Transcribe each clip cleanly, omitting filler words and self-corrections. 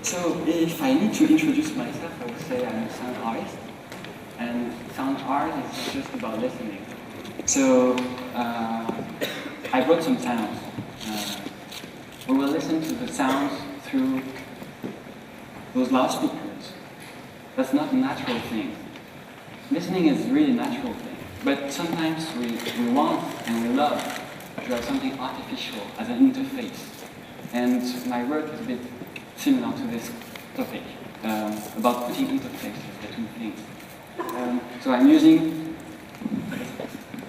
So if I need to introduce myself, I would say I'm a sound artist. And sound art is just about listening. So I brought some sounds. We will listen to the sounds through those loudspeakers. That's not a natural thing. Listening is a really natural thing. But sometimes we want and we love to have something artificial as an interface. And my work is a bit similar to this topic, about putting interfaces between things. So I'm using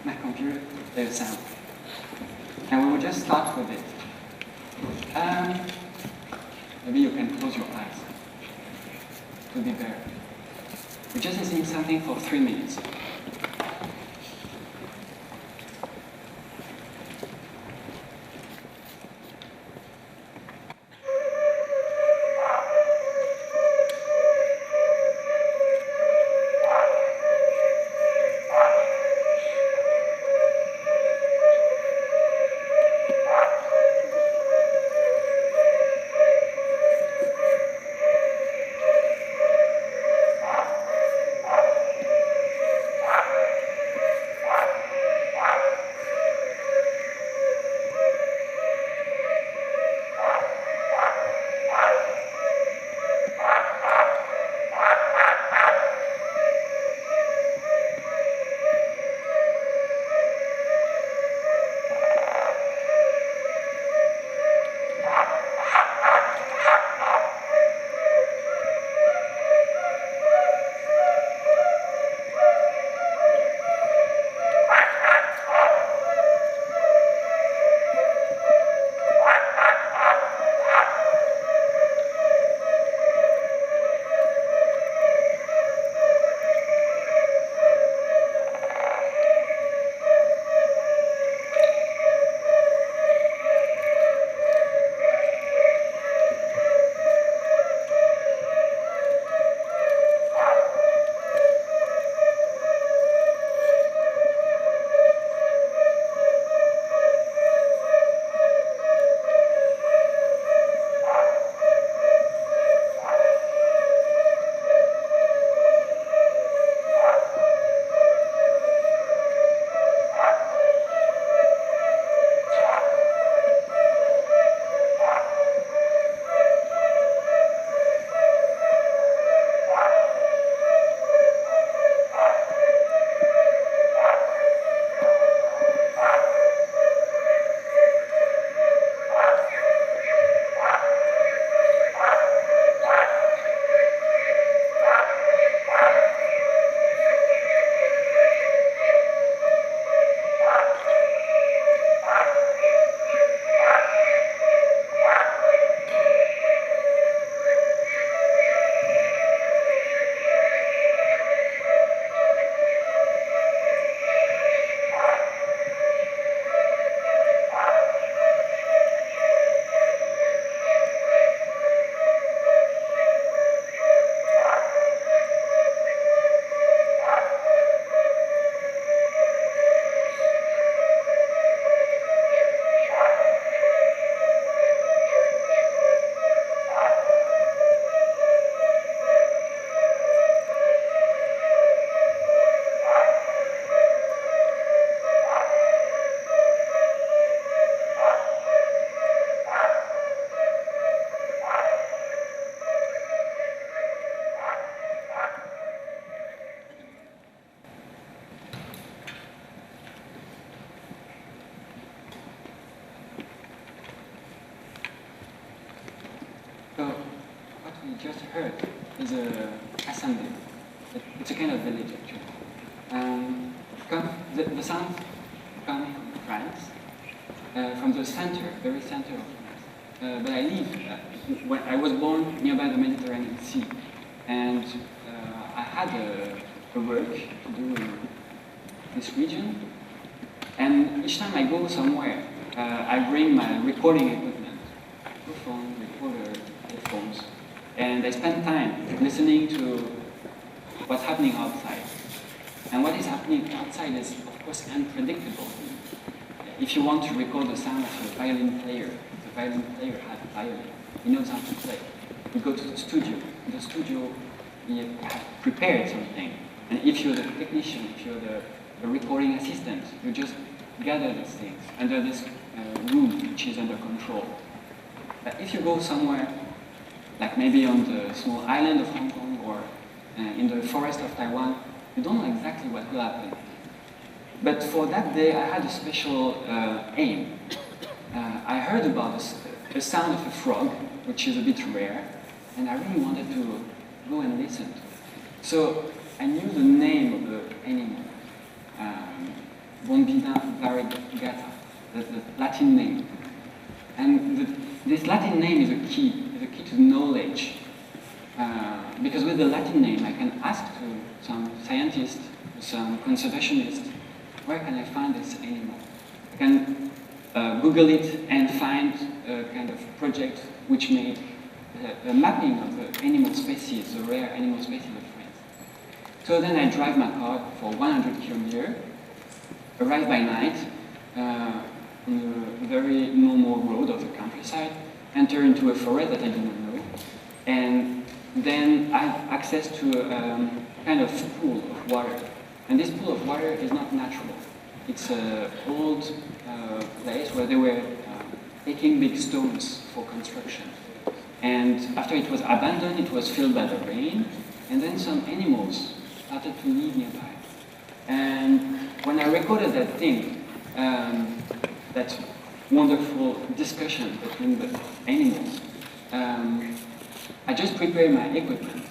my computer, there's sound. And we will just start with it. Maybe you can close your eyes. It will be better. We're just listening to something for 3 minutes. So what we just heard is a assembly. It's a kind of village actually. The sounds come from France, from the center, very center of France. But I live, when I was born nearby the Mediterranean Sea, and I had a work to do in this region. And each time I go somewhere, I bring my recording equipment, microphone, recorder, headphones, and I spend time listening to what's happening outside. And what is happening outside is, of course, unpredictable. If you want to record the sound of a violin player, the violin player has a violin. He knows how to play. You go to the studio. In the studio, you have prepared something. And if you're the technician, if you're the recording assistant, you just gather these things under this room, which is under control. But if you go somewhere, like maybe on the small island of Hong Kong or in the forest of Taiwan, you don't know exactly what will happen. But for that day, I had a special aim. I heard about the sound of a frog, which is a bit rare, and I really wanted to go and listen. So I knew the name of the animal, Bombina variegata, that's the Latin name. And this Latin name is a key to knowledge. Because with the Latin name, I can ask to some scientist, some conservationist, where can I find this animal? I can Google it and find a kind of project which made a mapping of the animal species, the rare animal species of France. So then I drive my car for 100 kilometers, arrive by night on a very normal road of the countryside, enter into a forest that I do not know, and then I have access to a kind of pool of water. And this pool of water is not natural. It's an old place where they were taking big stones for construction. And after it was abandoned, it was filled by the rain, and then some animals started to live nearby. And when I recorded that thing, that wonderful discussion between the animals, I just prepared my equipment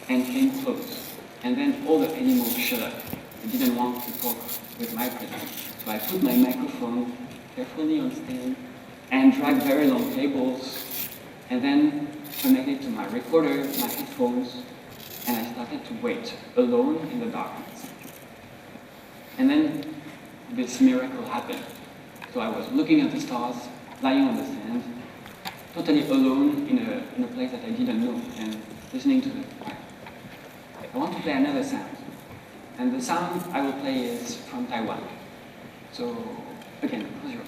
and came close. And then all the animals shut up. They didn't want to talk with my presence. So I put my microphone carefully on stand and dragged very long cables, and then connected to my recorder, my headphones, and I started to wait alone in the darkness. And then this miracle happened. So I was looking at the stars, lying on the sand, totally alone in a place that I didn't know, and listening to the quiet. I want to play another sound. And the sound I will play is from Taiwan. So, again, close your eyes.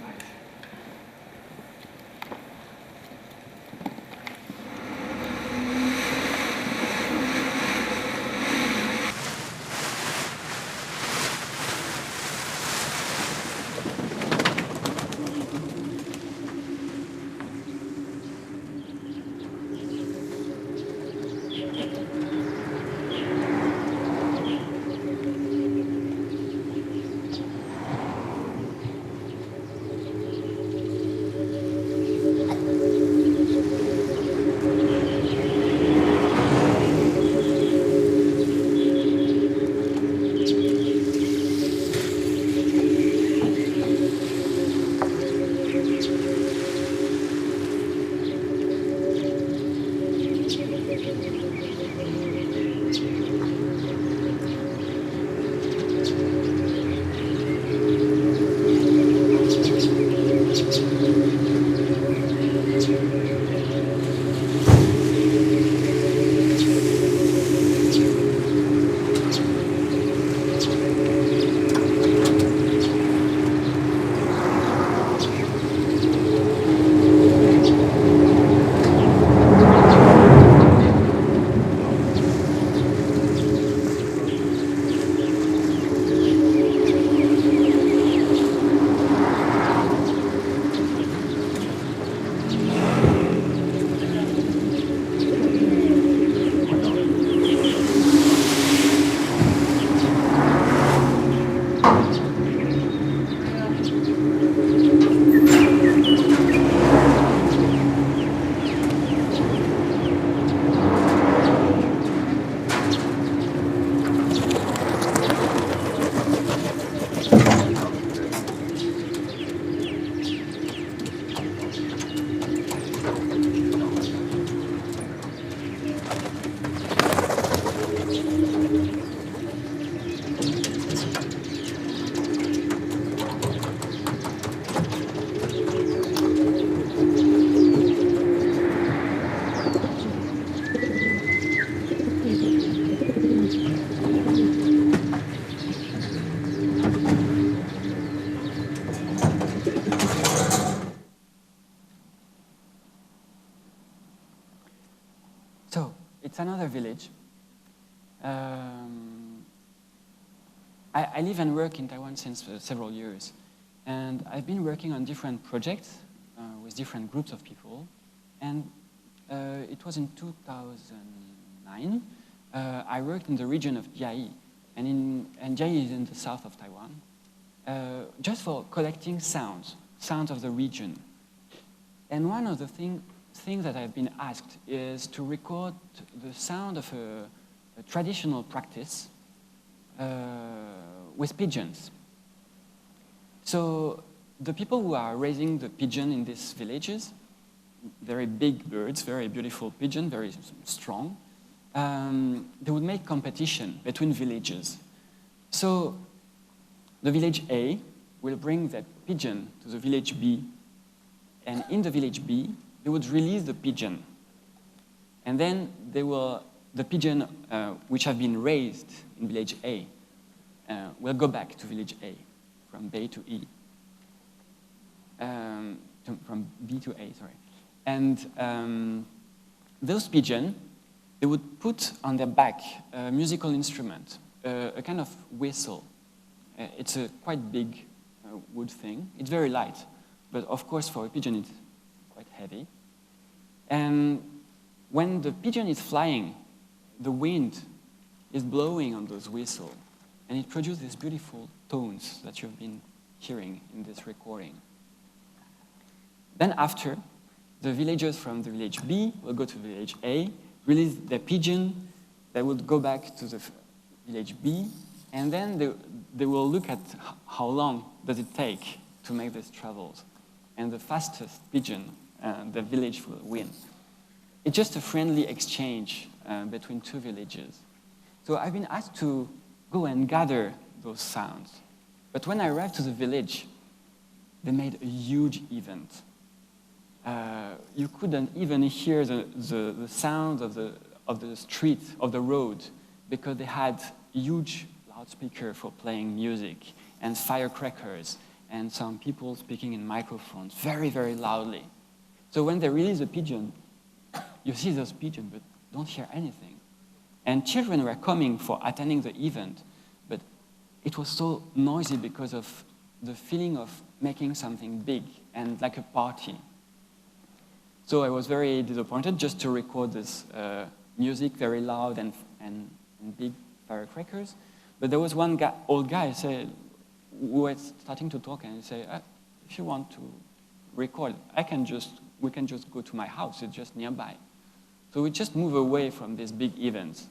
So, it's another village. I live and work in Taiwan since several years. And I've been working on different projects with different groups of people. And it was in 2009. I worked in the region of Jiayi. And Jiayi is in the south of Taiwan. Just for collecting sounds of the region. And one of the things that I've been asked is to record the sound of a traditional practice with pigeons. So the people who are raising the pigeon in these villages, very big birds, very beautiful pigeon, very strong, they would make competition between villages. So the village A will bring that pigeon to the village B, and in the village B, they would release the pigeon. And then the pigeon which have been raised in village A will go back to village A, from B to E. From B to A, sorry. And those pigeons, they would put on their back a musical instrument, a kind of whistle. It's a quite big wood thing. It's very light, but of course for a pigeon it's quite heavy. And when the pigeon is flying, the wind is blowing on those whistles, and it produces these beautiful tones that you've been hearing in this recording. Then after, the villagers from the village B will go to village A, release their pigeon, they would go back to the village B, and then they will look at how long does it take to make these travels. And the fastest pigeon, the village will win. It's just a friendly exchange between two villages. So I've been asked to go and gather those sounds. But when I arrived to the village, they made a huge event. You couldn't even hear the sound of the street, of the road, because they had huge loudspeakers for playing music, and firecrackers, and some people speaking in microphones, very, very loudly. So when they release a pigeon, you see those pigeons, but don't hear anything. And children were coming for attending the event, but it was so noisy because of the feeling of making something big and like a party. So I was very disappointed just to record this music, very loud and big firecrackers. But there was one old guy who was starting to talk, and he said, if you want to record, we can just go to my house, it's just nearby. So we just move away from these big events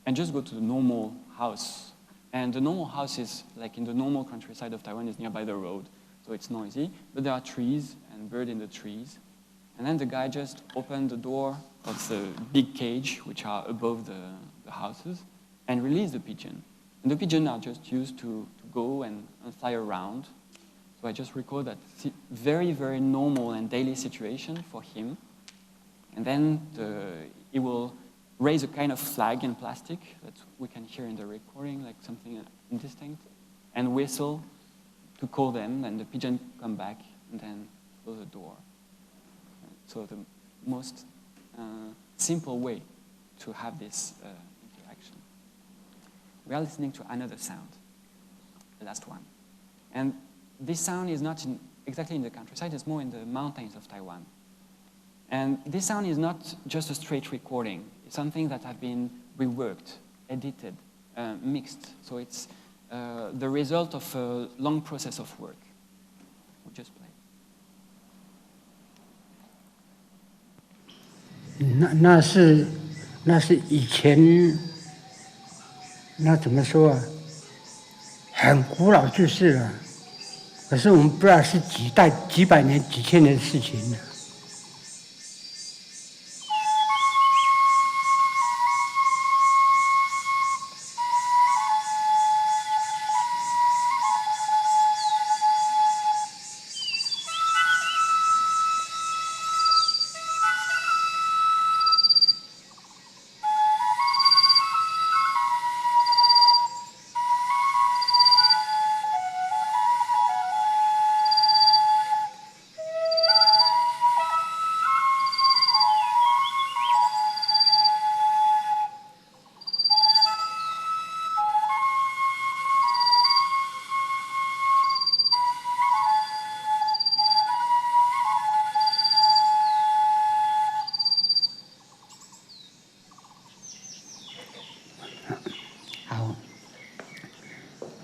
and just go to the normal house. And the normal house is, like in the normal countryside of Taiwan, is nearby the road. So it's noisy, but there are trees and birds in the trees. And then the guy just opened the door of the big cage, which are above the houses, and released the pigeon. And the pigeons are just used to go and fly around. So I just record that very, very normal and daily situation for him. And then he will raise a kind of flag in plastic that we can hear in the recording, like something indistinct, and whistle to call them, and the pigeon come back and then close the door. So the most simple way to have this interaction. We are listening to another sound, the last one. And this sound is not exactly in the countryside, it's more in the mountains of Taiwan. And this sound is not just a straight recording. It's something that has been reworked, edited, mixed. So it's the result of a long process of work. We'll just play. 那是以前，那怎么说啊？很古老就是了。可是我们不知道是几代、几百年、几千年的事情了。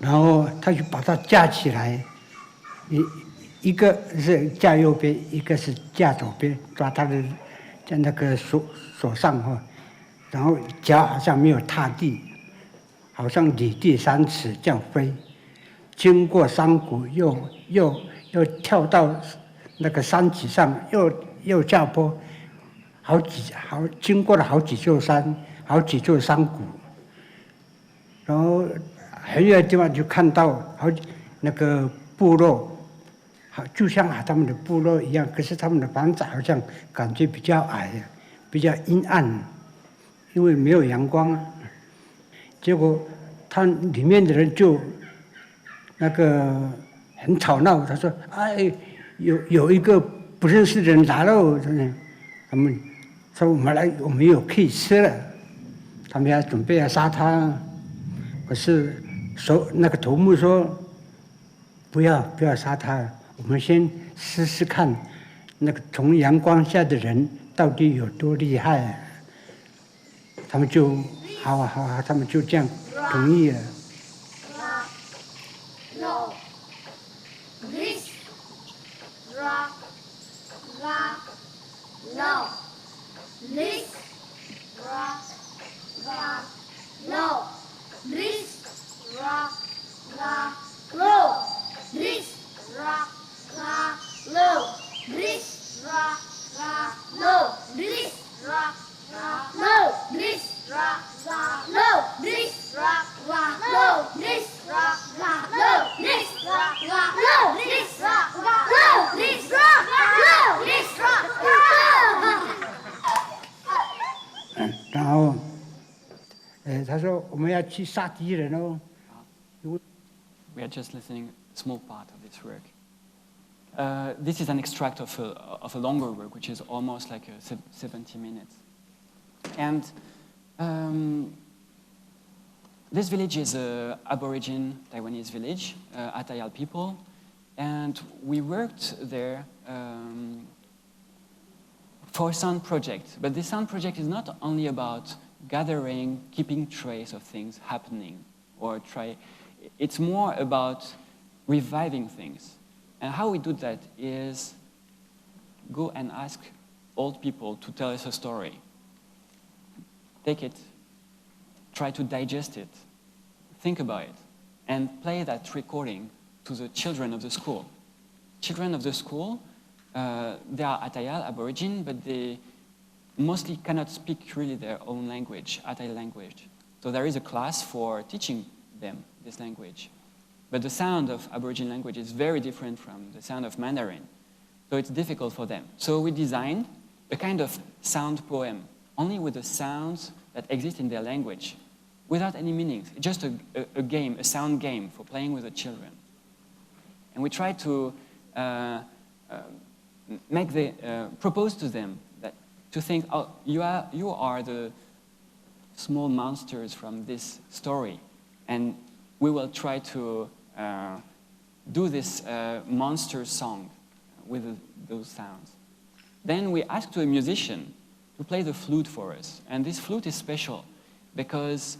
然后他就把它架起来，一个是架右边，一个是架左边，抓他的在那个手上哈，然后脚好像没有踏地，好像离地3尺这样飞，经过山谷又跳到那个山脊上，又下坡，经过了好几座山，好几座山谷，然后很远的地方就看到那个部落，就像他们的部落一样，可是他们的房子好像感觉比较矮，比较阴暗，因为没有阳光啊。结果他里面的人就那个很吵闹，他说：“哎，有一个不认识的人来了。”他们说：“我们有可以吃了。”他们要准备要杀他，可是那个头目说：“不要杀他，我们先试试看，那个从阳光下的人到底有多厉害。”他们就好啊，他们就这样同意了。然后，他说我们要去杀敌人哦。We are just listening a small part of this work. This is an extract of a longer work, which is almost like 70 minutes. And this village is an Aborigine Taiwanese village, Atayal people, and we worked there for a sound project. But this sound project is not only about gathering, keeping trace of things happening, it's more about reviving things. And how we do that is go and ask old people to tell us a story. Take it, try to digest it, think about it, and play that recording to the children of the school. Children of the school, they are Atayal, Aborigine, but they mostly cannot speak really their own language, Atayal language. So there is a class for teaching them this language. But the sound of Aboriginal language is very different from the sound of Mandarin. So it's difficult for them. So we designed a kind of sound poem, only with the sounds that exist in their language, without any meanings. It's just a game, a sound game for playing with the children. And we try to propose to them to think, oh, you are the small monsters from this story, and we will try to do this monster song with those sounds. Then we asked a musician to play the flute for us, and this flute is special because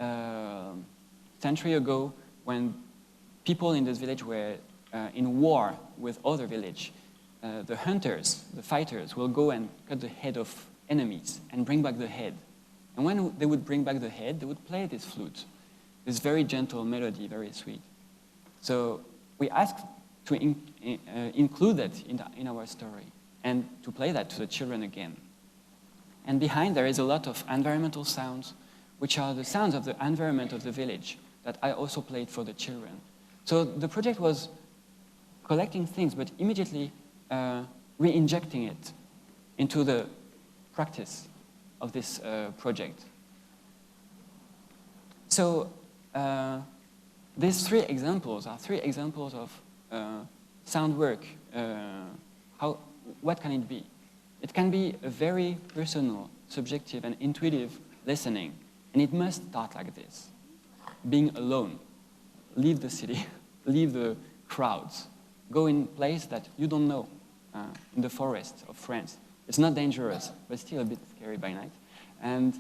a century ago, when people in this village were in war with other village, the hunters, the fighters, will go and cut the head of enemies and bring back the head. And when they would bring back the head, they would play this flute, this very gentle melody, very sweet. So we asked to include that in our story and to play that to the children again. And behind there is a lot of environmental sounds, which are the sounds of the environment of the village that I also played for the children. So the project was collecting things, but immediately re-injecting it into the practice of this project. So these three examples are three examples of sound work. What can it be? It can be a very personal, subjective, and intuitive listening, and it must start like this. Being alone. Leave the city, leave the crowds. Go in a place that you don't know, in the forest of France. It's not dangerous, but still a bit scary by night. And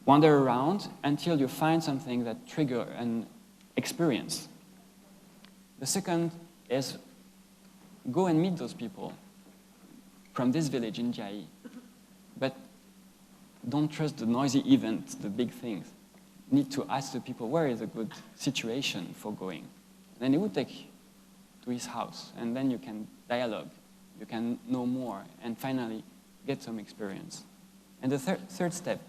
wander around until you find something that triggers experience. The second is go and meet those people from this village in Jai, but don't trust the noisy events, the big things. Need to ask the people where is a good situation for going. Then he would take you to his house, and then you can dialogue, you can know more, and finally get some experience. And the third step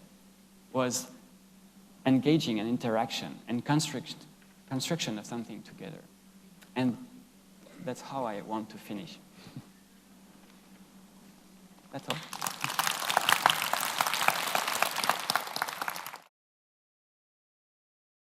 was engaging and interaction and construction of something together. And that's how I want to finish. That's all.